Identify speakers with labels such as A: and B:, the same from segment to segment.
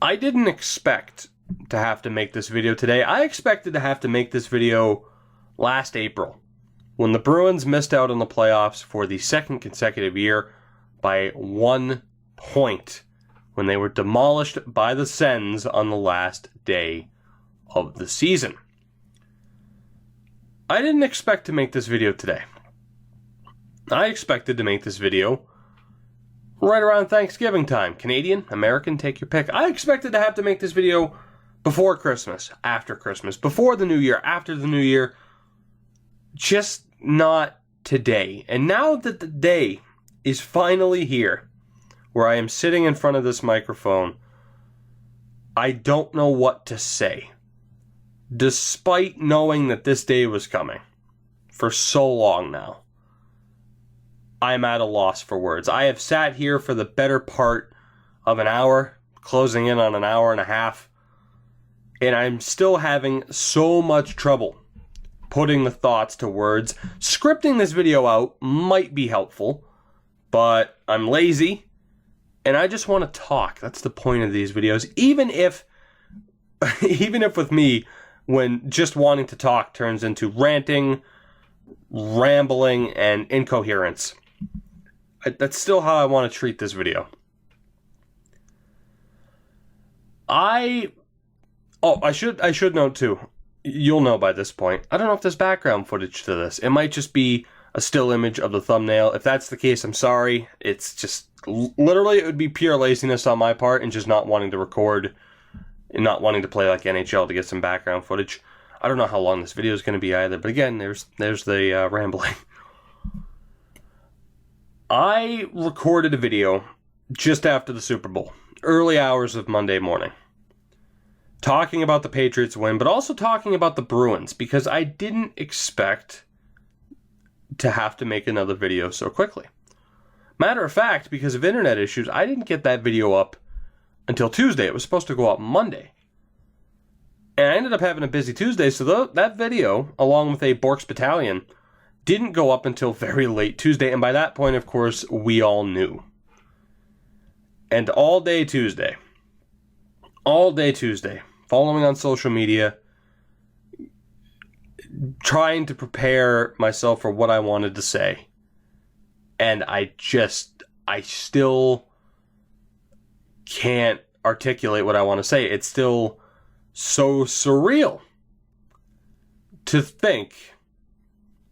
A: I didn't expect to have to make this video today. I expected to have to make this video last April, when the Bruins missed out on the playoffs for the second consecutive year by 1 point, when they were demolished by the Sens on the last day of the season. I didn't expect to make this video today. I expected to make this video right around Thanksgiving time. Canadian, American, take your pick. I expected to have to make this video before Christmas, after Christmas, before the New Year, after the New Year. Just not today. And now that the day is finally here, where I am sitting in front of this microphone, I don't know what to say. Despite knowing that this day was coming for so long now, I'm at a loss for words. I have sat here for the better part of an hour, closing in on an hour and a half, and I'm still having so much trouble putting the thoughts to words. Scripting this video out might be helpful, but I'm lazy, and I just want to talk. That's the point of these videos. Even if with me, when just wanting to talk turns into ranting, rambling, and incoherence, that's still how I want to treat this video. I should note too, you'll know by this point, I don't know if there's background footage to this. It might just be a still image of the thumbnail. If that's the case, I'm sorry. It's just, literally, it would be pure laziness on my part and just not wanting to record and not wanting to play like NHL to get some background footage. I don't know how long this video is going to be either, but again, there's the rambling. I recorded a video just after the Super Bowl, early hours of Monday morning, talking about the Patriots win, but also talking about the Bruins, because I didn't expect to have to make another video so quickly. Matter of fact, because of internet issues, I didn't get that video up until Tuesday. It was supposed to go up Monday. And I ended up having a busy Tuesday, so that video, along with a Borks Battalion, didn't go up until very late Tuesday, and by that point, of course, we all knew. And all day Tuesday, following on social media, trying to prepare myself for what I wanted to say, and I still can't articulate what I want to say. It's still so surreal to think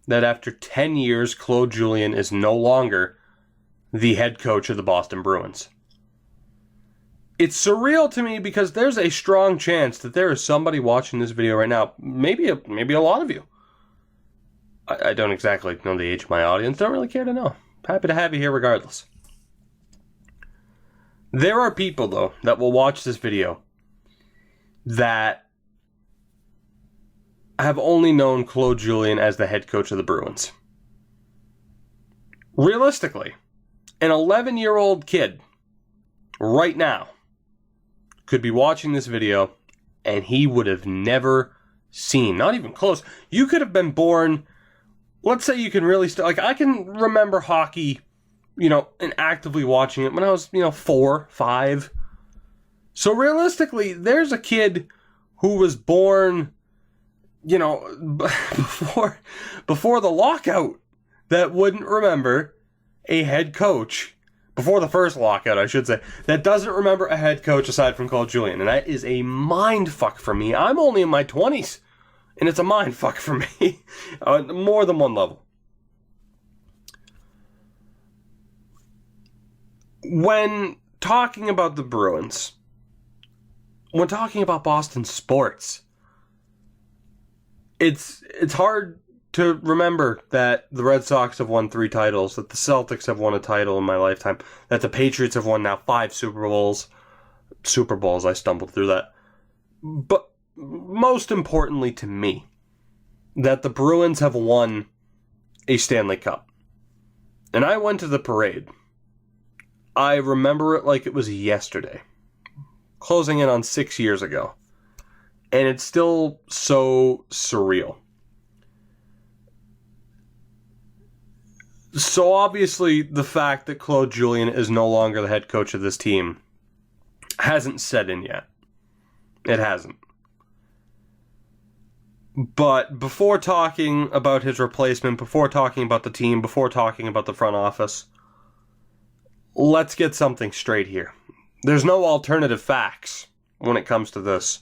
A: that after 10 years, Claude Julien is no longer the head coach of the Boston Bruins. It's surreal to me because there's a strong chance that there is somebody watching this video right now, maybe a lot of you. I don't exactly know the age of my audience, don't really care to know. Happy to have you here regardless. There are people, though, that will watch this video that have only known Claude Julien as the head coach of the Bruins. Realistically, an 11-year-old kid right now could be watching this video and he would have never seen, not even close. You could have been born, let's say you can really like I can remember hockey, and actively watching it when I was, 4, 5. So realistically, there's a kid who was born, before the lockout that wouldn't remember a head coach, before the first lockout, I should say, that doesn't remember a head coach aside from Claude Julien. And that is a mind fuck for me. I'm only in my 20s, and it's a mind fuck for me. More than one level. When talking about the Bruins, when talking about Boston sports, it's hard to remember that the Red Sox have won 3 titles, that the Celtics have won a title in my lifetime, that the Patriots have won now 5 Super Bowls. I stumbled through that. But most importantly to me, that the Bruins have won a Stanley Cup. And I went to the parade. I remember it like it was yesterday, closing in on 6 years ago. And it's still so surreal. So obviously, the fact that Claude Julien is no longer the head coach of this team hasn't set in yet. It hasn't. But before talking about his replacement, before talking about the team, before talking about the front office, let's get something straight here. There's no alternative facts when it comes to this.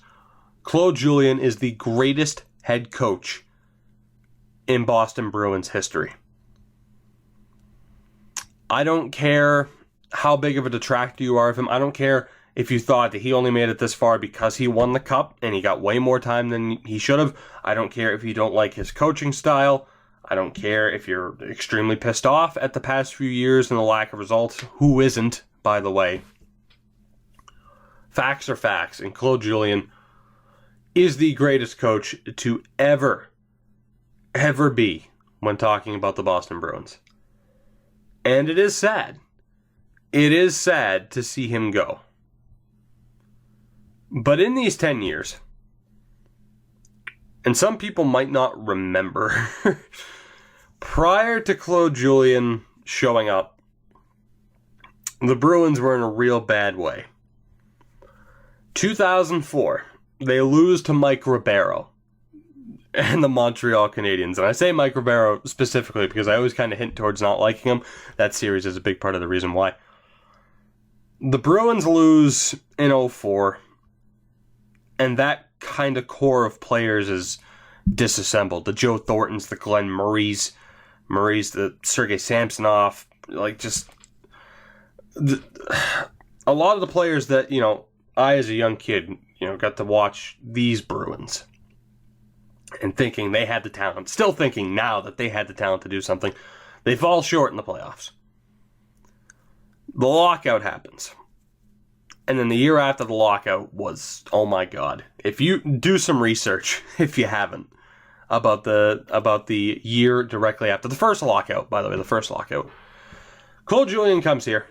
A: Claude Julien is the greatest head coach in Boston Bruins history. I don't care how big of a detractor you are of him. I don't care if you thought that he only made it this far because he won the cup and he got way more time than he should have. I don't care if you don't like his coaching style. I don't care if you're extremely pissed off at the past few years and the lack of results. Who isn't, by the way? Facts are facts, and Claude Julien is the greatest coach to ever be when talking about the Boston Bruins. And it is sad. It is sad to see him go. But in these 10 years, and some people might not remember, prior to Claude Julien showing up, the Bruins were in a real bad way. 2004, they lose to Mike Ribeiro and the Montreal Canadiens. And I say Mike Ribeiro specifically because I always kind of hint towards not liking him. That series is a big part of the reason why. The Bruins lose in 2004, and that kind of core of players is disassembled. The Joe Thorntons, the Glenn Murrays, the Sergei Samsonov, a lot of the players that, I as a young kid, got to watch these Bruins and thinking they had the talent, still thinking now that they had the talent to do something, they fall short in the playoffs. The lockout happens. And then the year after the lockout was, oh my God. If you do some research, if you haven't, about the year directly after the first lockout, by the way, the first lockout. Claude Julien comes here.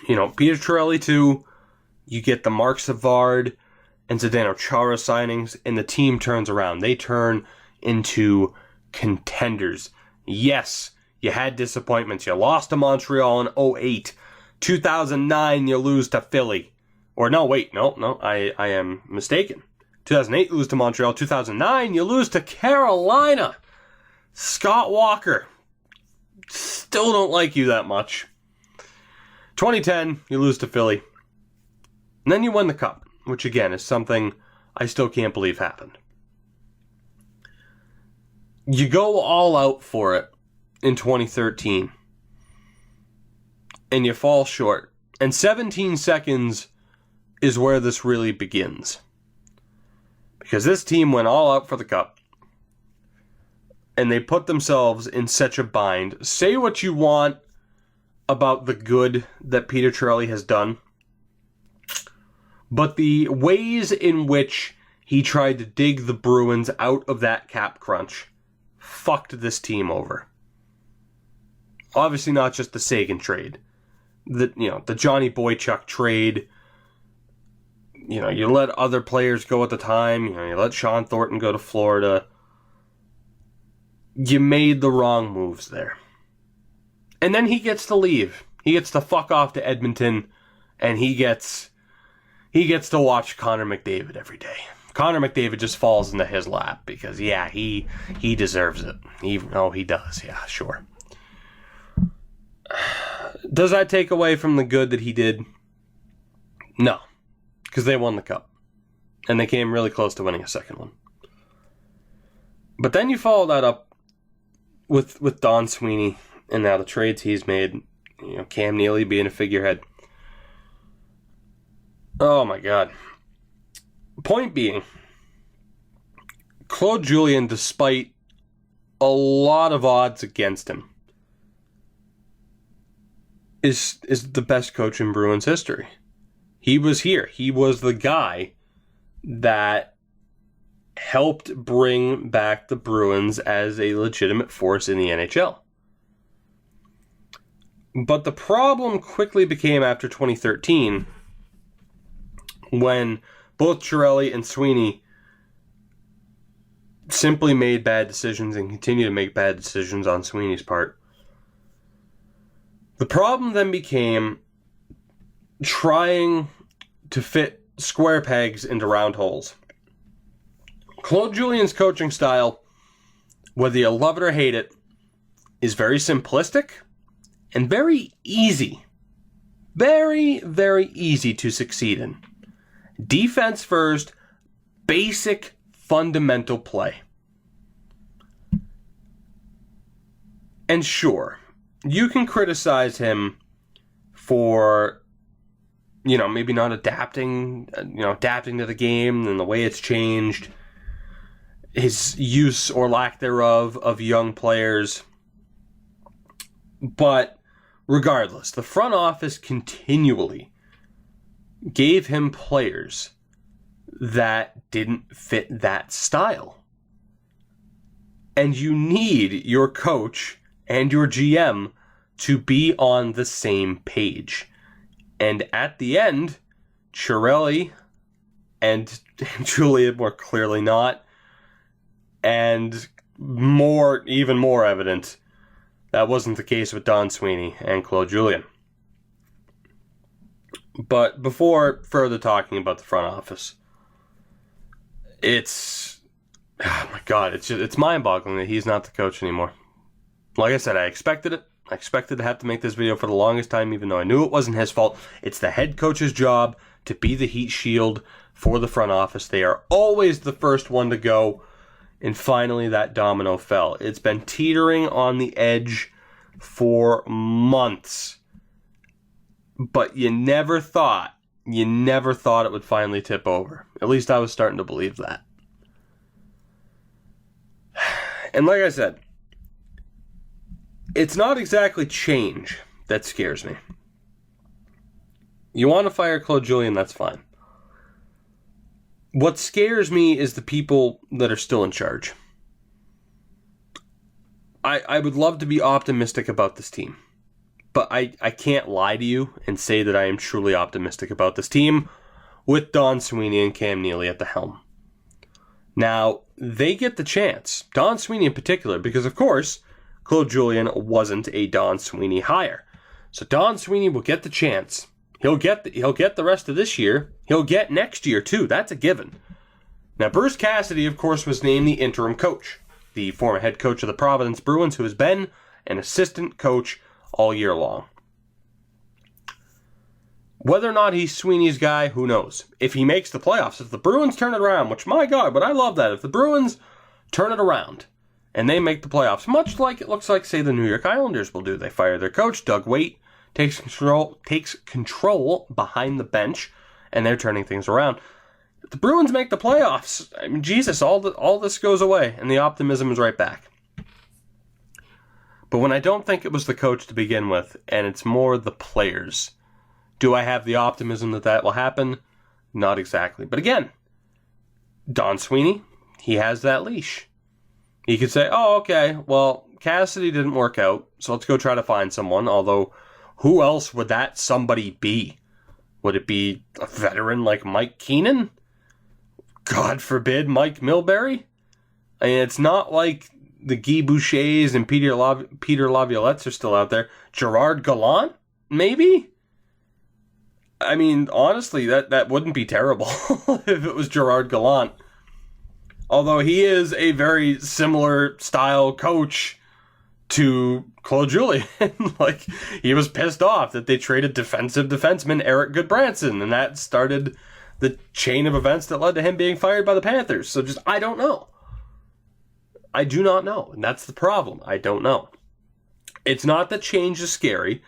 A: Peter Chiarelli too. You get the Mark Savard and Zdeno Chara signings, and the team turns around. They turn into contenders. Yes, you had disappointments. You lost to Montreal in 2008. 2009, you lose to Philly. Or no, wait, no, I am mistaken. 2008, you lose to Montreal. 2009, you lose to Carolina. Scott Walker. Still don't like you that much. 2010, you lose to Philly. And then you win the cup, which again is something I still can't believe happened. You go all out for it in 2013. And you fall short. And 17 seconds is where this really begins. Because this team went all out for the cup. And they put themselves in such a bind. Say what you want about the good that Peter Chiarelli has done. But the ways in which he tried to dig the Bruins out of that cap crunch fucked this team over. Obviously not just the Sagan trade. The Johnny Boychuk trade. You let other players go at the time. You let Sean Thornton go to Florida. You made the wrong moves there. And then he gets to leave. He gets to fuck off to Edmonton, and he gets to watch Connor McDavid every day. Connor McDavid just falls into his lap because, yeah, he deserves it. He does. Yeah, sure. Does that take away from the good that he did? No, because they won the cup. And they came really close to winning a second one. But then you follow that up with Don Sweeney and now the trades he's made. Cam Neely being a figurehead. Oh my God. Point being, Claude Julien, despite a lot of odds against him, is the best coach in Bruins history. He was here. He was the guy that helped bring back the Bruins as a legitimate force in the NHL. But the problem quickly became after 2013, when both Chiarelli and Sweeney simply made bad decisions and continue to make bad decisions on Sweeney's part. The problem then became trying to fit square pegs into round holes. Claude Julien's coaching style, whether you love it or hate it, is very simplistic and very easy. Very, very easy to succeed in. Defense first, basic, fundamental play. And sure, you can criticize him for, maybe not adapting to the game and the way it's changed, his use or lack thereof of young players. But regardless, the front office continually gave him players that didn't fit that style. And you need your coach and your GM to be on the same page. And at the end, Chiarelli and Julien were clearly not. And even more evident, that wasn't the case with Don Sweeney and Claude Julien. But before further talking about the front office, it's mind-boggling that he's not the coach anymore. Like I said, I expected it. I expected to have to make this video for the longest time, even though I knew it wasn't his fault. It's the head coach's job to be the heat shield for the front office. They are always the first one to go. And finally, that domino fell. It's been teetering on the edge for months. But you never thought it would finally tip over. At least I was starting to believe that. And like I said, it's not exactly change that scares me. You want to fire Claude Julien, that's fine. What scares me is the people that are still in charge. I would love to be optimistic about this team, but I can't lie to you and say that I am truly optimistic about this team with Don Sweeney and Cam Neely at the helm. Now, they get the chance, Don Sweeney in particular, because of course, Claude Julien wasn't a Don Sweeney hire. So Don Sweeney will get the chance. He'll get the rest of this year. He'll get next year too. That's a given. Now, Bruce Cassidy, of course, was named the interim coach, the former head coach of the Providence Bruins, who has been an assistant coach all year long. Whether or not he's Sweeney's guy, who knows? If he makes the playoffs, if the Bruins turn it around, which, my God, but I love that. If the Bruins turn it around and they make the playoffs, much like it looks like, say, the New York Islanders will do. They fire their coach, Doug Waite, takes control behind the bench, and they're turning things around. If the Bruins make the playoffs, I mean, Jesus, all this goes away, and the optimism is right back. But when I don't think it was the coach to begin with, and it's more the players, do I have the optimism that will happen? Not exactly. But again, Don Sweeney, he has that leash. He could say, oh, okay, well, Cassidy didn't work out, so let's go try to find someone, although who else would that somebody be? Would it be a veteran like Mike Keenan? God forbid, Mike Milbury? I mean, it's not like the Guy Bouchers and Peter Laviolettes are still out there. Gerard Gallant? Maybe? I mean, honestly, that wouldn't be terrible if it was Gerard Gallant. Although he is a very similar style coach to Claude Julien. Like, he was pissed off that they traded defensive defenseman Eric Goodbranson, and that started the chain of events that led to him being fired by the Panthers. So just, I don't know. I do not know, and that's the problem. I don't know. It's not that change is scary.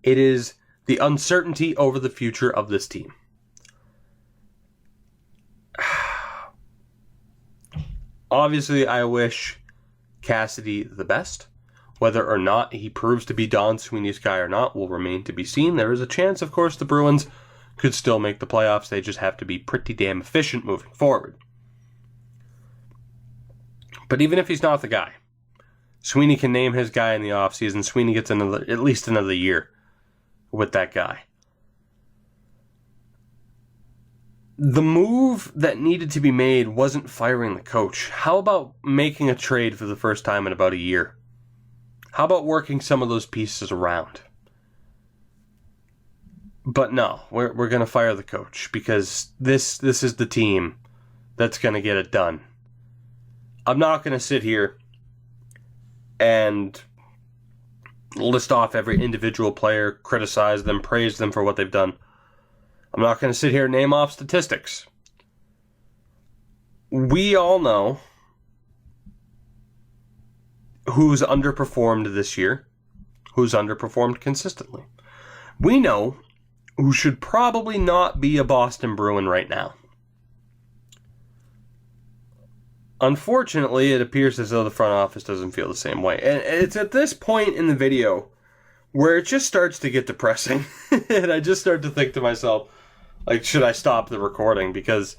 A: It is the uncertainty over the future of this team. Obviously, I wish Cassidy the best. Whether or not he proves to be Don Sweeney's guy or not will remain to be seen. There is a chance, of course, the Bruins could still make the playoffs. They just have to be pretty damn efficient moving forward. But even if he's not the guy, Sweeney can name his guy in the offseason. Sweeney gets at least another year with that guy. The move that needed to be made wasn't firing the coach. How about making a trade for the first time in about a year? How about working some of those pieces around? But no, we're going to fire the coach because this is the team that's going to get it done. I'm not going to sit here and list off every individual player, criticize them, praise them for what they've done. I'm not going to sit here and name off statistics. We all know who's underperformed this year, who's underperformed consistently. We know who should probably not be a Boston Bruin right now. Unfortunately, it appears as though the front office doesn't feel the same way. And it's at this point in the video where it just starts to get depressing. And I just start to think to myself, like, should I stop the recording? Because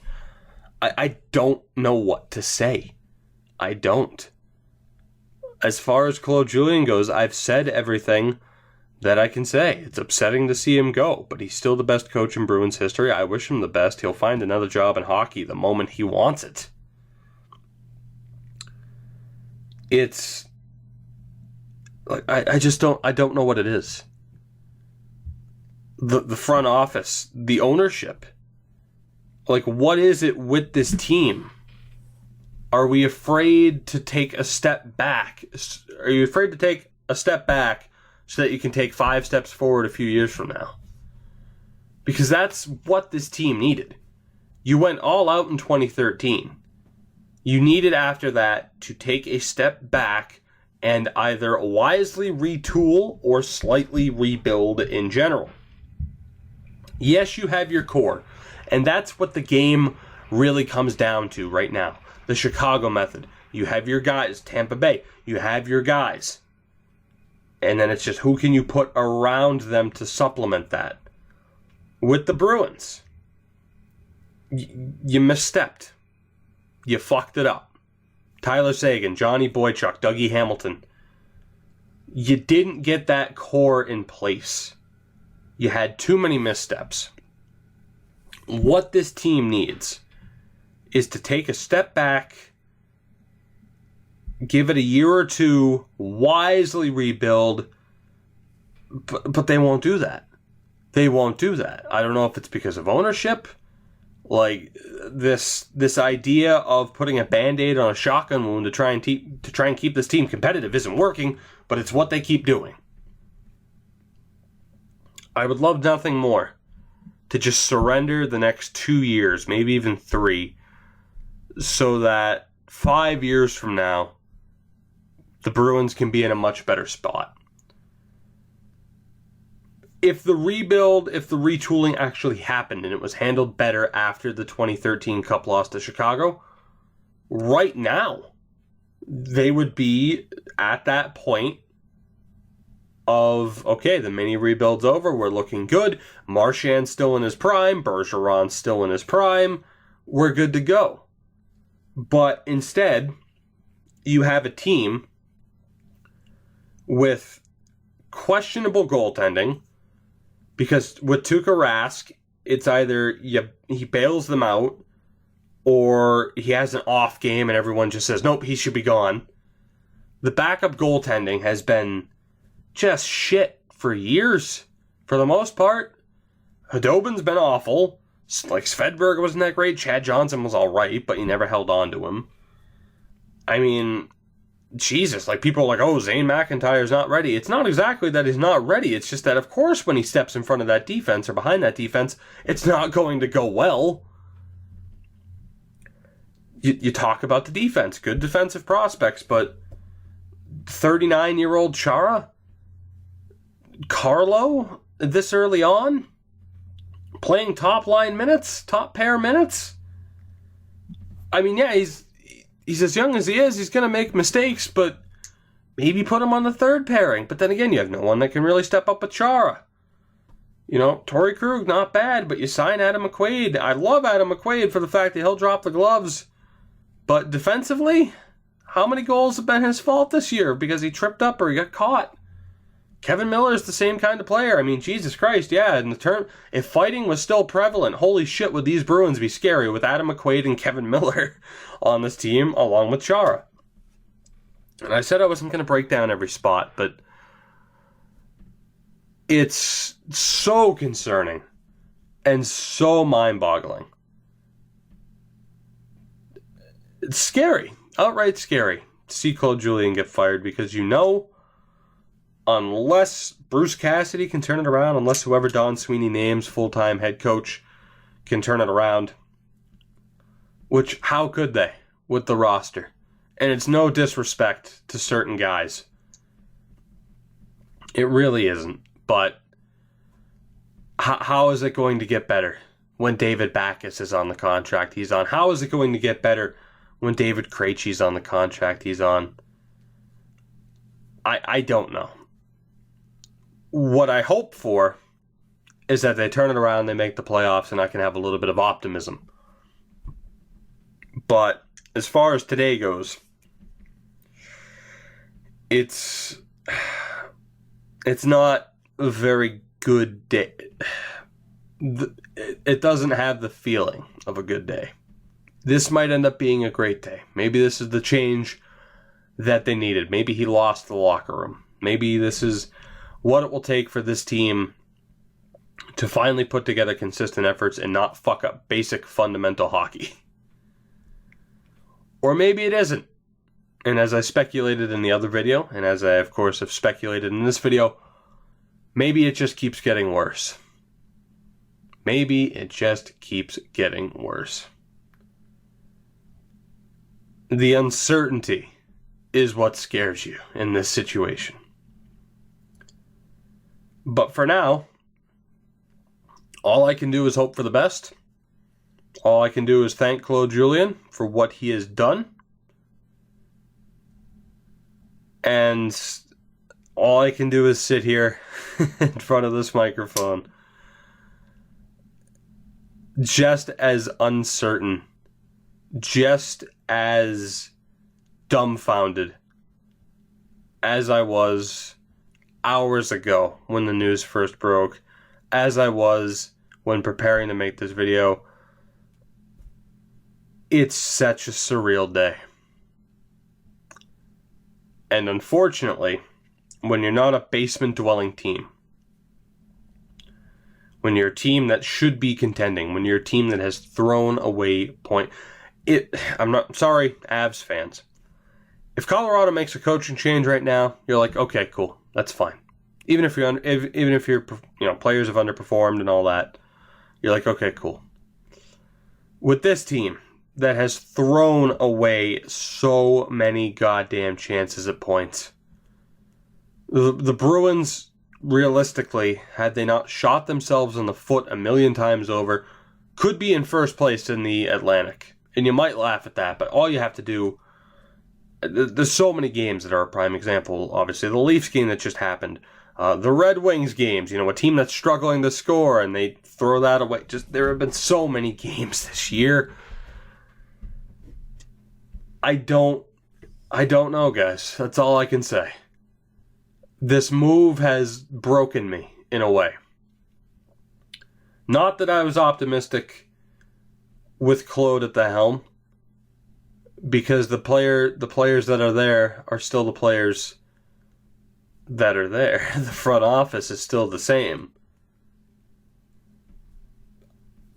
A: I don't know what to say. I don't. As far as Claude Julien goes, I've said everything that I can say. It's upsetting to see him go, but he's still the best coach in Bruins history. I wish him the best. He'll find another job in hockey the moment he wants it. It's like I don't know what it is. The front office, the ownership. Like, what is it with this team? Are we afraid to take a step back? Are you afraid to take a step back so that you can take 5 steps forward a few years from now? Because that's what this team needed. You went all out in 2013. You needed after that to take a step back and either wisely retool or slightly rebuild in general. Yes, you have your core, and that's what the game really comes down to right now. The Chicago method. You have your guys. Tampa Bay. You have your guys. And then it's just who can you put around them to supplement that. With the Bruins, you misstepped. You fucked it up. Tyler Seguin, Johnny Boychuk, Dougie Hamilton. You didn't get that core in place. You had too many missteps. What this team needs is to take a step back, give it a year or two, wisely rebuild, but they won't do that. They won't do that. I don't know if it's because of ownership. Like, this idea of putting a Band-Aid on a shotgun wound to try and keep this team competitive isn't working, but it's what they keep doing. I would love nothing more to just surrender the next 2 years, maybe even 3, so that 5 years from now, the Bruins can be in a much better spot. If the rebuild, if the retooling actually happened and it was handled better after the 2013 Cup loss to Chicago, right now, they would be at that point of, okay, the mini rebuild's over, we're looking good, Marchand's still in his prime, Bergeron's still in his prime, we're good to go. But instead, you have a team with questionable goaltending, because with Tuukka Rask, it's either he bails them out, or he has an off game and everyone just says, nope, he should be gone. The backup goaltending has been just shit for years, for the most part. Khudobin's been awful. Like, Svedberg wasn't that great. Chad Johnson was alright, but you never held on to him. I mean, Jesus, like, people are like, oh, Zane McIntyre's not ready. It's not exactly that he's not ready. It's just that, of course, when he steps in front of that defense or behind that defense, it's not going to go well. You talk about the defense. Good defensive prospects, but 39-year-old Chara? Carlo? This early on? Playing top-line minutes? Top-pair minutes? I mean, yeah, he's as young as he is, he's going to make mistakes, but maybe put him on the third pairing. But then again, you have no one that can really step up with Chara. You know, Torrey Krug, not bad, but you sign Adam McQuaid. I love Adam McQuaid for the fact that he'll drop the gloves. But defensively, how many goals have been his fault this year because he tripped up or he got caught? Kevin Miller is the same kind of player. I mean, Jesus Christ, yeah, if fighting was still prevalent, holy shit, would these Bruins be scary with Adam McQuaid and Kevin Miller on this team, along with Chara. And I said I wasn't going to break down every spot, but It's so concerning and so mind-boggling. It's scary, outright scary, to see Claude Julien get fired, because unless Bruce Cassidy can turn it around, unless whoever Don Sweeney names full-time head coach can turn it around, which, how could they with the roster? And it's no disrespect to certain guys. It really isn't. But how is it going to get better when David Backes is on the contract he's on? How is it going to get better when David Krejci's on the contract he's on? I don't know. What I hope for is that they turn it around, they make the playoffs, and I can have a little bit of optimism. But as far as today goes, it's not a very good day. It doesn't have the feeling of a good day. This might end up being a great day. Maybe this is the change that they needed. Maybe he lost the locker room. Maybe this is what it will take for this team to finally put together consistent efforts and not fuck up basic fundamental hockey. Or maybe it isn't. And as I speculated in the other video, and as I, of course, have speculated in this video, maybe it just keeps getting worse. Maybe it just keeps getting worse. The uncertainty is what scares you in this situation. But for now, all I can do is hope for the best. All I can do is thank Claude Julien for what he has done. And all I can do is sit here in front of this microphone, just as uncertain, just as dumbfounded as I was hours ago when the news first broke, as I was when preparing to make this video. It's such a surreal day. And unfortunately, when you're not a basement-dwelling team, when you're a team that should be contending, when you're a team that has thrown away I'm not sorry, Avs fans. If Colorado makes a coaching change right now, you're like, okay, cool, that's fine. Even if your players have underperformed and all that, you're like, okay, cool. With this team that has thrown away so many goddamn chances at points, the Bruins, realistically, had they not shot themselves in the foot a million times over, could be in first place in the Atlantic. And you might laugh at that, but all you have to do... There's so many games that are a prime example, obviously. The Leafs game that just happened. The Red Wings games, a team that's struggling to score, and they throw that away. There have been so many games this year. I don't know, guys. That's all I can say. This move has broken me, in a way. Not that I was optimistic with Claude at the helm, because the players that are there are still the players that are there. The front office is still the same.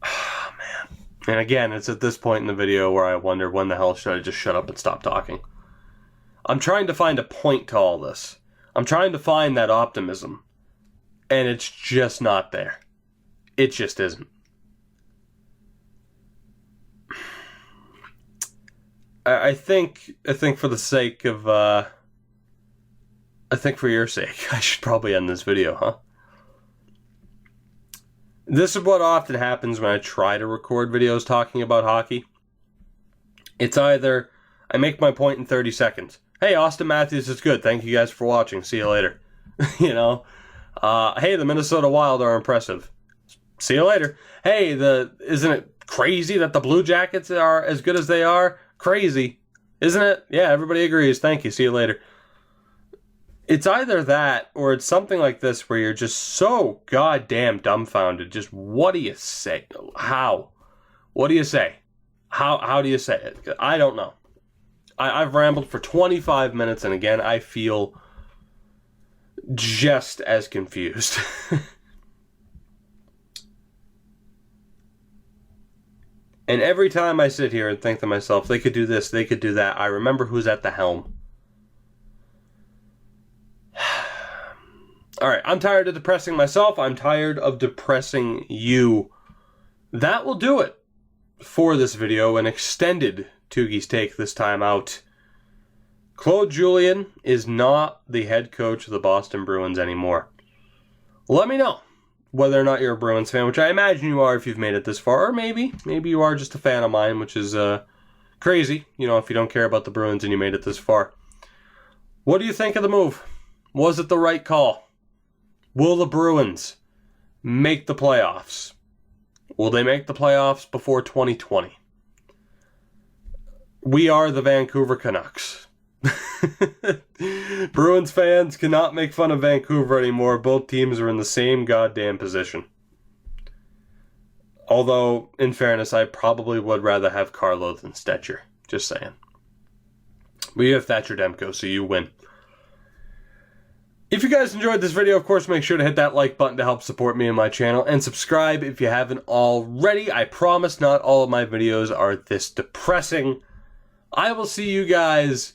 A: Oh, man. And again, it's at this point in the video where I wonder, when the hell should I just shut up and stop talking? I'm trying to find a point to all this. I'm trying to find that optimism. And it's just not there. It just isn't. I think for the sake of, I think for your sake, I should probably end this video, huh? This is what often happens when I try to record videos talking about hockey. It's either I make my point in 30 seconds. Hey, Austin Matthews is good. Thank you guys for watching. See you later. Hey, the Minnesota Wild are impressive. See you later. Hey, isn't it crazy that the Blue Jackets are as good as they are? Crazy, isn't it? Yeah, everybody agrees. Thank you. See you later. It's either that, or it's something like this where you're just so goddamn dumbfounded. Just, what do you say? How? What do you say? How do you say it? I don't know. I've rambled for 25 minutes, and again, I feel just as confused. And every time I sit here and think to myself, they could do this, they could do that, I remember who's at the helm. Alright, I'm tired of depressing myself. I'm tired of depressing you. That will do it for this video. An extended Tougie's Take this time out. Claude Julien is not the head coach of the Boston Bruins anymore. Let me know whether or not you're a Bruins fan, which I imagine you are if you've made it this far, or maybe you are just a fan of mine, which is crazy, you know, if you don't care about the Bruins and you made it this far. What do you think of the move? Was it the right call? Will the Bruins make the playoffs? Will they make the playoffs before 2020? We are the Vancouver Canucks. Bruins fans cannot make fun of Vancouver anymore. Both teams are in the same goddamn position. Although, in fairness, I probably would rather have Carlo than Stetcher. Just saying. We have Thatcher Demko, so you win. If you guys enjoyed this video, of course, make sure to hit that like button to help support me and my channel. And subscribe if you haven't already. I promise not all of my videos are this depressing. I will see you guys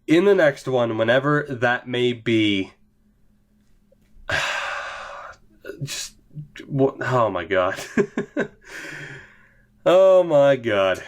A: in the next one, whenever that may be. Oh my god. Oh my god.